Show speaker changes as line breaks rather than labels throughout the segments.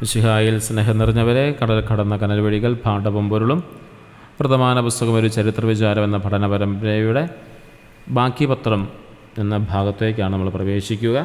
മിശിഹായിൽ സ്നേഹം നിറഞ്ഞവരെ, കടൽ കടന്ന കനൽ വഴികൾ പാണ്ഡവും പൊരുളും വർത്തമാന പുസ്തകം ഒരു ചരിത്രവിചാരം എന്ന പഠന പരമ്പരയുടെ ബാക്കി പത്രം എന്ന ഭാഗത്തേക്കാണ് നമ്മൾ പ്രവേശിക്കുക.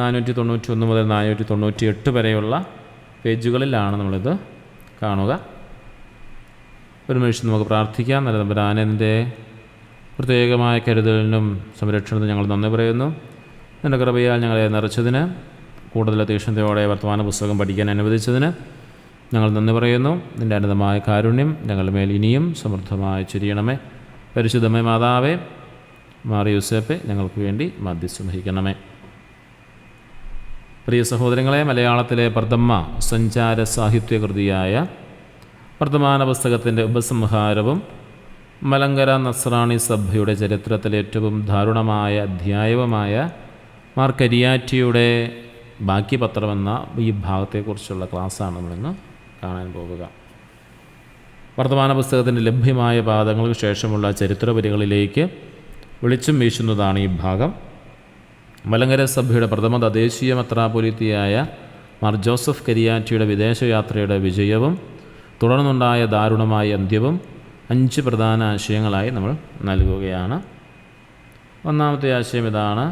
491 മുതൽ 498 വരെയുള്ള പേജുകളിലാണ് നമ്മളിത് കാണുക. ഒരു നിമിഷം നമുക്ക് പ്രാർത്ഥിക്കാം. നല്ല തമ്പുരാനെ, പ്രത്യേകമായ കരുതലിനും സംരക്ഷണത്തിനും ഞങ്ങൾ നന്ദി പറയുന്നു. നിൻ്റെ കൃപയാൽ ഞങ്ങളെ നിറച്ചതിന്, കൂടുതൽ തീക്ഷ്ണതയോടെ വർത്തമാന പുസ്തകം പഠിക്കാൻ അനുവദിച്ചതിന് ഞങ്ങൾ നന്ദി പറയുന്നു. നിൻ്റെ അനന്തമായ കാരുണ്യം ഞങ്ങളുടെ മേൽ ഇനിയും സമൃദ്ധമായി ചൊരിയണമേ. പരിശുദ്ധമേ മാതാവേ, മാറി യൂസേപ്പെ, ഞങ്ങൾക്ക് വേണ്ടി മധ്യസ്ഥം വഹിക്കണമേ. പ്രിയ സഹോദരങ്ങളെ, മലയാളത്തിലെ പ്രഥമ സഞ്ചാര സാഹിത്യകൃതിയായ വർത്തമാന പുസ്തകത്തിൻ്റെ ഉപസംഹാരവും മലങ്കര നസ്രാണി സഭയുടെ ചരിത്രത്തിലെ ഏറ്റവും ദാരുണമായ അധ്യായവുമായ മാർ കരിയാറ്റിയുടെ ബാക്കി പത്രമെന്ന ഈ ഭാഗത്തെക്കുറിച്ചുള്ള ക്ലാസ്സാണ് നമ്മളിന്ന് കാണാൻ പോകുക. വർത്തമാന പുസ്തകത്തിൻ്റെ ലഭ്യമായ പാദങ്ങൾക്ക് ശേഷമുള്ള ചരിത്രവരികളിലേക്ക് വെളിച്ചം വീശുന്നതാണ് ഈ ഭാഗം. മലങ്കര സഭയുടെ പ്രഥമ തദ്ദേശീയ മെത്രാപ്പൊലീത്തയായ മാർ ജോസഫ് കരിയാറ്റിയുടെ വിദേശയാത്രയുടെ വിജയവും തുടർന്നുണ്ടായ ദാരുണമായ അന്ത്യവും 5 പ്രധാന ആശയങ്ങളായി നമ്മൾ നൽകുകയാണ്. ഒന്നാമത്തെ ആശയം ഇതാണ്: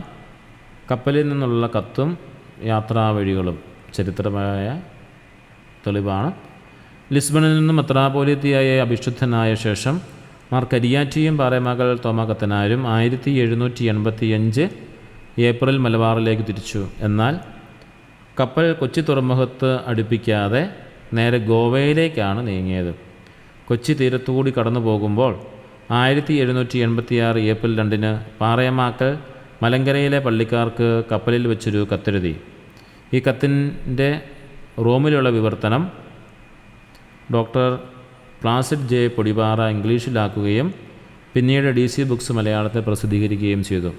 കപ്പലിൽ നിന്നുള്ള കത്തും യാത്രാവഴികളും ചരിത്രമായ തെളിവാണ്. ലിസ്ബണിൽ നിന്നും മെത്രാപ്പൊലീത്തയായി അഭിഷിക്തനായ ശേഷം മാർ കരിയാറ്റിയും പാറേമാക്കൽ തോമാ കത്തനാരും 1785 ഏപ്രിൽ മലബാറിലേക്ക് തിരിച്ചു. എന്നാൽ കപ്പൽ കൊച്ചി തുറമുഖത്ത് അടുപ്പിക്കാതെ നേരെ ഗോവയിലേക്കാണ് നീങ്ങിയത്. കൊച്ചി തീരത്തുകൂടി കടന്നു പോകുമ്പോൾ 1786 ഏപ്രിൽ 2 പാറേമാക്കൽ മലങ്കരയിലെ പള്ളിക്കാർക്ക് കപ്പലിൽ വെച്ചൊരു കത്തെഴുതി. ഈ കത്തിൻ്റെ റോമിലുള്ള വിവർത്തനം ഡോക്ടർ പ്ലാസിഡ് ജെ പൊടിപാറ ഇംഗ്ലീഷിലാക്കുകയും പിന്നീട് DC ബുക്സ് മലയാളത്തിൽ പ്രസിദ്ധീകരിക്കുകയും ചെയ്തു.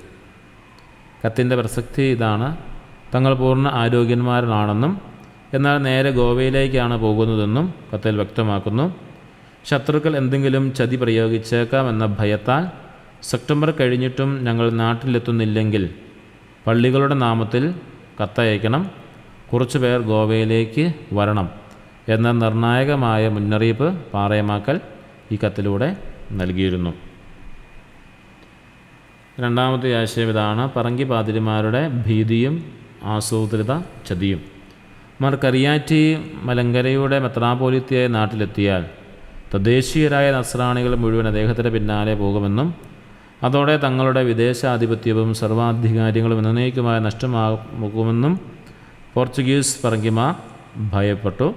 കത്തിൻ്റെ പ്രസക്തി ഇതാണ്: തങ്ങൾ പൂർണ്ണ ആരോഗ്യന്മാരാണെന്നും എന്നാൽ നേരെ ഗോവയിലേക്കാണ് പോകുന്നതെന്നും കത്തിൽ വ്യക്തമാക്കുന്നു. ശത്രുക്കൾ എന്തെങ്കിലും ചതി പ്രയോഗിച്ചേക്കാമെന്ന ഭയത്താൽ സെപ്റ്റംബർ കഴിഞ്ഞിട്ടും ഞങ്ങൾ നാട്ടിലെത്തുന്നില്ലെങ്കിൽ പള്ളികളുടെ നാമത്തിൽ കത്തയക്കണം, കുറച്ചു പേർ ഗോവയിലേക്ക് വരണം എന്ന നിർണായകമായ മുന്നറിയിപ്പ് പാറേമാക്കൽ ഈ കത്തിലൂടെ നൽകിയിരുന്നു. രണ്ടാമത്തെ ആശയം ഇതാണ്: പറങ്കി പാതിരിമാരുടെ ഭീതിയും ആസൂത്രിത ചതിയും. മാർ കരിയാറ്റി മലങ്കരയുടെ മെത്രാപ്പൊലീത്തയായി നാട്ടിലെത്തിയാൽ തദ്ദേശീയരായ നസ്രാണികൾ മുഴുവൻ അദ്ദേഹത്തിൻ്റെ പിന്നാലെ പോകുമെന്നും അതോടെ തങ്ങളുടെ വിദേശാധിപത്യവും സർവാധികാരങ്ങളും എന്നേക്കുമായി നഷ്ടമാകുമെന്നും പോർച്ചുഗീസ് പറങ്കിമാർ ഭയപ്പെട്ടു.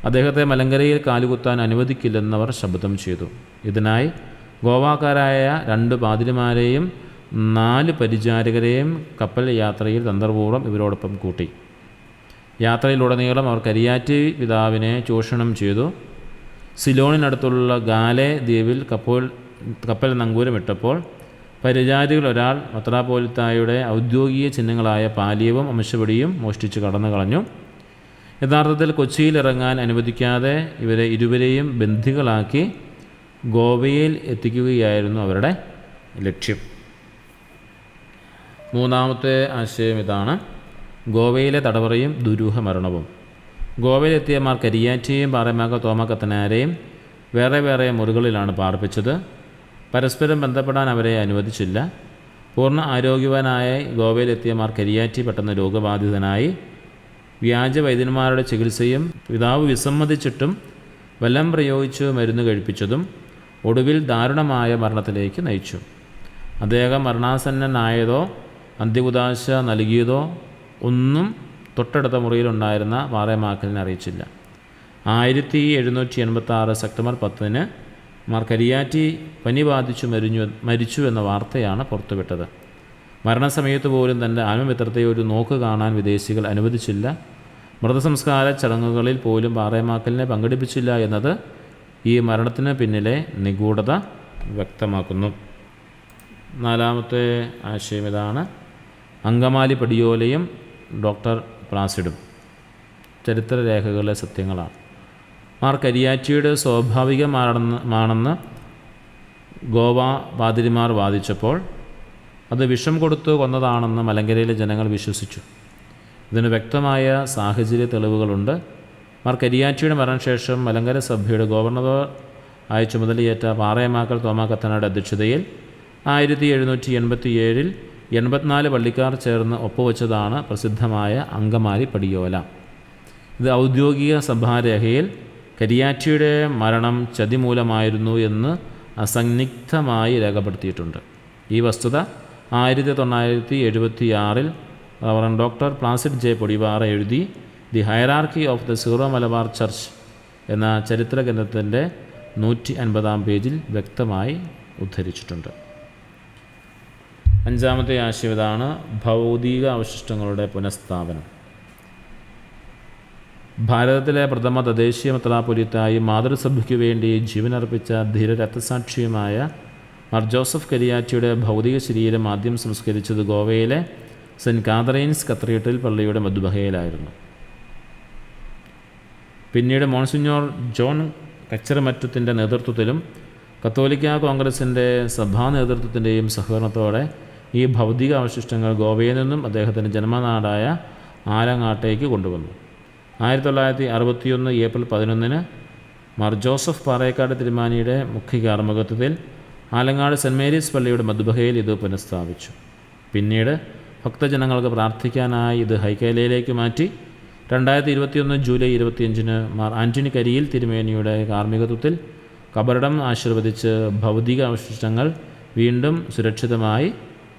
അദ്ദേഹത്തെ മലങ്കരയിൽ കാലുകുത്താൻ അനുവദിക്കില്ലെന്നവർ ശപഥം ചെയ്തു. ഇതിനായി ഗോവാക്കാരായ 2 പാതിരിമാരെയും 4 പരിചാരകരെയും കപ്പൽ യാത്രയിൽ തന്ത്രപൂർവ്വം ഇവരോടൊപ്പം കൂട്ടി. യാത്രയിലുടനീളം അവർ കരിയാറ്റി പിതാവിനെ ചൂഷണം ചെയ്തു. സിലോണിനടുത്തുള്ള ഗാലെ ദ്വീപിൽ കപ്പൽ നങ്കൂരമിട്ടപ്പോൾ പരിചാരികൾ ഒരാൾ മെത്രാപ്പൊലീത്തായുടെ ഔദ്യോഗിക ചിഹ്നങ്ങളായ പാലിയവും അംശവടിയും മോഷ്ടിച്ച് കടന്നു കളഞ്ഞു. യഥാർത്ഥത്തിൽ കൊച്ചിയിൽ ഇറങ്ങാൻ അനുവദിക്കാതെ ഇവരെ ഇരുവരെയും ബന്ദികളാക്കി ഗോവയിൽ എത്തിക്കുകയായിരുന്നു അവരുടെ ലക്ഷ്യം. മൂന്നാമത്തെ ആശയം ഇതാണ്: ഗോവയിലെ തടവറയും ദുരൂഹ മരണവും. ഗോവയിലെത്തിയ മാർ കരിയാറ്റിയും പാറേമാക്കൽ തോമാ കത്തനാരെയും വേറെ വേറെ മുറികളിലാണ് പാർപ്പിച്ചത്. പരസ്പരം ബന്ധപ്പെടാൻ അവരെ അനുവദിച്ചില്ല. പൂർണ്ണ ആരോഗ്യവാനായി ഗോവയിലെത്തിയ മാർ കരിയാറ്റി പെട്ടെന്ന് രോഗബാധിതനായി. വ്യാജ വൈദ്യന്മാരുടെ ചികിത്സയും പിതാവ് വിസമ്മതിച്ചിട്ടും ബലം പ്രയോഗിച്ച് മരുന്ന് കഴിപ്പിച്ചതും ഒടുവിൽ ദാരുണമായ മരണത്തിലേക്ക് നയിച്ചു. അദ്ദേഹം മരണാസന്നനായതോ അന്ത്യകുദാശ നൽകിയതോ ഒന്നും തൊട്ടടുത്ത മുറിയിലുണ്ടായിരുന്ന പാറേമാക്കലിനെ അറിയിച്ചില്ല. 1786 സെപ്റ്റംബർ 10 മാർ കരിയാറ്റി പനി ബാധിച്ചു മരിച്ചു എന്ന വാർത്തയാണ് പുറത്തുവിട്ടത്. മരണസമയത്ത് പോലും തൻ്റെ ആത്മമിത്രത്തെ ഒരു നോക്ക് കാണാൻ വിദേശികൾ അനുവദിച്ചില്ല. മൃതസംസ്കാര ചടങ്ങുകളിൽ പോലും പാറേമാക്കലിനെ പങ്കെടുപ്പിച്ചില്ല എന്നത് ഈ മരണത്തിന് പിന്നിലെ നിഗൂഢത വ്യക്തമാക്കുന്നു. നാലാമത്തെ ആശയം ഇതാണ്: അങ്കമാലി പടിയോലയും ഡോക്ടർ പ്ലാസിഡും ചരിത്രരേഖകളിലെ സത്യങ്ങളാണ്. മാർ കരിയാറ്റിയുടെ സ്വാഭാവികമാണെന്ന് ഗോവ പാതിരിമാർ വാദിച്ചപ്പോൾ അത് വിഷം കൊടുത്തു കൊന്നതാണെന്ന് മലങ്കരയിലെ ജനങ്ങൾ വിശ്വസിച്ചു. ഇതിന് വ്യക്തമായ സാഹചര്യ തെളിവുകളുണ്ട്. മാർ കരിയാറ്റിയുടെ മരണശേഷം മലങ്കര സഭയുടെ ഗവർണർ ആയി ചുമതലയേറ്റ പാറേമാക്കൽ തോമാ കത്തനാരുടെ അധ്യക്ഷതയിൽ 1787 84 പള്ളിക്കാർ ചേർന്ന് ഒപ്പുവെച്ചതാണ് പ്രസിദ്ധമായ അങ്കമാലി പടിയോല. ഇത് ഔദ്യോഗിക സഭാരേഖയിൽ കരിയാറ്റിയുടെ മരണം ചതി മൂലമായിരുന്നു എന്ന് അസന്നിഗ്ധമായി രേഖപ്പെടുത്തിയിട്ടുണ്ട്. ഈ വസ്തുത 1976 reverend doctor Placid J Podipara എഴുതി the hierarchy of the Syro Malabar church എന്ന ചരിത്ര ഗ്രന്ഥത്തിൻ്റെ 150-ാം പേജിൽ വ്യക്തമായി ഉദ്ധരിച്ചിട്ടുണ്ട്. അഞ്ചാമത്തെ ആശയം ഇതാണ്: ഭൗതിക അവശിഷ്ടങ്ങളുടെ പുനഃസ്ഥാപനം. ഭാരതത്തിലെ പ്രഥമ തദ്ദേശീയ മെത്രാപ്പൊലീത്തായും മാതൃസഭയ്ക്കു വേണ്ടി ജീവനർപ്പിച്ച ധീര രക്തസാക്ഷിയുമായ മാർ ജോസഫ് കരിയാറ്റിയുടെ ഭൗതിക ശരീരം ആദ്യം സംസ്കരിച്ചത് ഗോവയിലെ സെൻറ്റ് കാതറീൻസ് കത്തീഡ്രൽ പള്ളിയുടെ മധ്യബഹയിലായിരുന്നു. പിന്നീട് മോൺസിഞ്ഞോർ ജോൺ കച്ചറമറ്റത്തിൻ്റെ നേതൃത്വത്തിലും കത്തോലിക്ക കോൺഗ്രസിൻ്റെ സഭാ നേതൃത്വത്തിൻ്റെയും സഹകരണത്തോടെ ഈ ഭൗതിക അവശിഷ്ടങ്ങൾ ഗോവയിൽ നിന്നും അദ്ദേഹത്തിൻ്റെ ജന്മനാടായ ആലങ്ങാട്ടേക്ക് കൊണ്ടുവന്നു. 1961 ഏപ്രിൽ 11 മാർ ജോസഫ് പാറേക്കാട് തിരുമാനിയുടെ മുഖ്യ കാർമ്മികത്വത്തിൽ ആലങ്ങാട് സെൻറ്റ് മേരീസ് പള്ളിയുടെ മധ്യബഹയിൽ ഇത് പുനഃസ്ഥാപിച്ചു. പിന്നീട് ഭക്തജനങ്ങൾക്ക് പ്രാർത്ഥിക്കാനായി ഇത് ഹൈക്കൈലയിലേക്ക് മാറ്റി 2021 ജൂലൈ 25 മാർ ആൻ്റണി കരിയിൽ തിരുമേനിയുടെ കാർമ്മികത്വത്തിൽ കബറിടം ആശീർവദിച്ച് ഭൗതിക അവശിഷ്ടങ്ങൾ വീണ്ടും സുരക്ഷിതമായി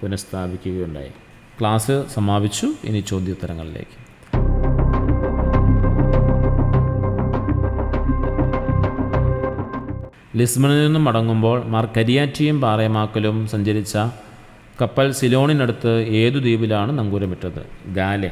പുനഃസ്ഥാപിക്കുകയുണ്ടായി. ക്ലാസ് സമാപിച്ചു. ഇനി ചോദ്യോത്തരങ്ങളിലേക്ക്. ലിസ്ബണിൽ നിന്നും മടങ്ങുമ്പോൾ മാർ കരിയാറ്റിയും പാറേമാക്കലും സഞ്ചരിച്ച കപ്പൽ സിലോണിനടുത്ത് ഏതു ദ്വീപിലാണ് നങ്കൂരമിട്ടത്? ഗാലെ.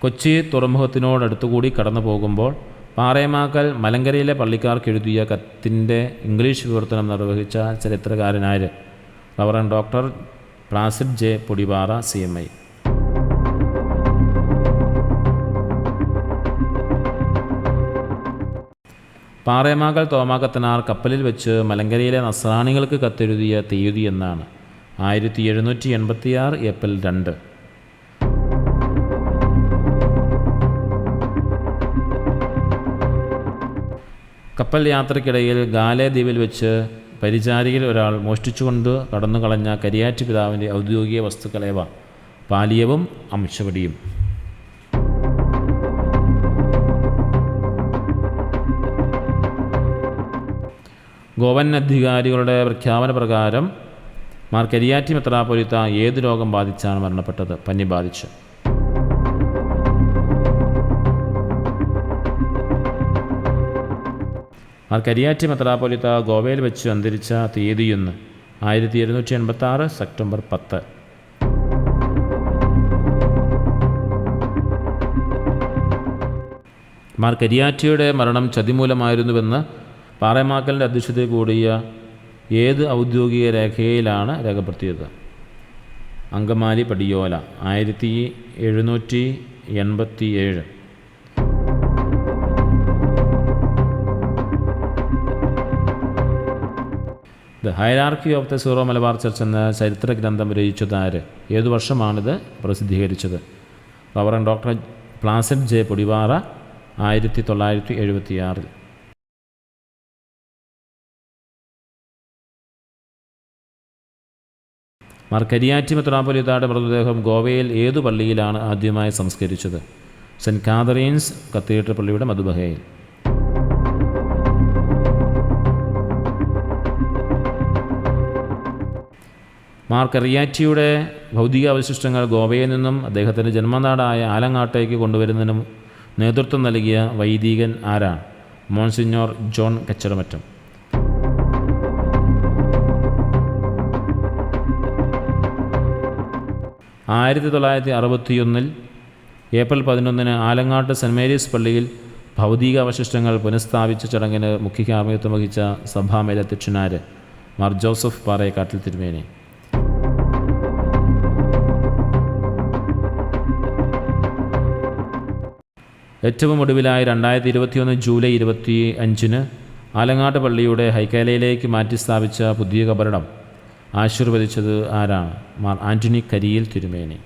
കൊച്ചി തുറമുഖത്തിനോടടുത്തുകൂടി കടന്നു പോകുമ്പോൾ പാറേമാക്കൽ മലങ്കരയിലെ പള്ളിക്കാർക്ക് എഴുതിയ കത്തിൻ്റെ ഇംഗ്ലീഷ് വിവർത്തനം നിർവഹിച്ച ചരിത്രകാരനായ reverend doctor Placid J Podipara CMI. Paremmakkal Thoma Kathanar കപ്പലിൽ വെച്ച് മലങ്കരയിലെ നസ്രാണികൾക്ക് കത്തെഴുതിയ തീയതി എന്നാണ്? 1786 ഏപ്രിൽ 2. കപ്പൽ യാത്രയ്ക്കിടയിൽ ഗാലെ ദ്വീപിൽ വെച്ച് പരിചാരികയിൽ ഒരാൾ മോഷ്ടിച്ചുകൊണ്ട് കടന്നു കളഞ്ഞ കരിയാറ്റി പിതാവിൻ്റെ ഔദ്യോഗിക വസ്തുക്കളേവ? പാലിയവും അംശവടിയും. ഗോവൻ അധികാരികളുടെ പ്രഖ്യാപന പ്രകാരം മാർ കരിയാറ്റി മെത്രാപ്പൊലീത്ത ഏത് രോഗം ബാധിച്ചാണ് മരണപ്പെട്ടത്? പനി ബാധിച്ച്. മാർ കരിയാറ്റി മെത്രാപ്പൊലീത്ത ഗോവയിൽ വെച്ച് അന്തരിച്ച തീയതിയെന്ന്? 1786 സെപ്റ്റംബർ 10. മാർ കരിയാറ്റിയുടെ മരണം ചതിമൂലമായിരുന്നുവെന്ന് പാറേമാക്കലിൻ്റെ അധ്യക്ഷതയിൽ കൂടിയ ഏത് ഔദ്യോഗിക രേഖയിലാണ് രേഖപ്പെടുത്തിയത്? Angamaly Padiyola 1787. The hierarchy of the Syro Malabar church എന്ന ചരിത്ര ഗ്രന്ഥം രചിച്ചതാര്? ഏതു വർഷമാണിത് പ്രസിദ്ധീകരിച്ചത്? Reverend doctor Placid J Podipara 1976. Mar Kariattil മെത്രാപ്പൊലീത്തയുടെ മൃതദേഹം ഗോവയിൽ ഏതു പള്ളിയിലാണ് ആദ്യമായി സംസ്കരിച്ചത്? സെൻറ്റ് കാതറീൻസ് കത്തീഡ്രൽ പള്ളിയുടെ മധ്യബഹയിൽ. മാർ കരിയാറ്റിയുടെ ഭൗതിക അവശിഷ്ടങ്ങൾ ഗോവയിൽ നിന്നും അദ്ദേഹത്തിൻ്റെ ജന്മനാടായ ആലങ്ങാട്ടേക്ക് കൊണ്ടുവരുന്നതിനും നേതൃത്വം നൽകിയ വൈദികൻ ആരാണ്? Monsignor John Kacharamattam. (1961) ഏപ്രിൽ 11 ആലങ്ങാട്ട് സെൻറ്റ് മേരീസ് പള്ളിയിൽ ഭൗതിക അവശിഷ്ടങ്ങൾ പുനഃസ്ഥാപിച്ച ചടങ്ങിന് മുഖ്യ കാർമ്മികത്വം വഹിച്ച സഭാമേലധ്യക്ഷനാര്? മാർ ജോസഫ് പാറേക്കാട്ടിൽ തിരുമേനി. ഏറ്റവും ഒടുവിലായി 2021 ജൂലൈ 25 ആലങ്ങാട്ട് പള്ളിയുടെ ഹൈക്കൈലയിലേക്ക് മാറ്റി സ്ഥാപിച്ച പുതിയ കബറിടം ആശീർവദിച്ചത് ആരാണ്? മാർ ആൻ്റണി കരിയിൽ തിരുമേനി.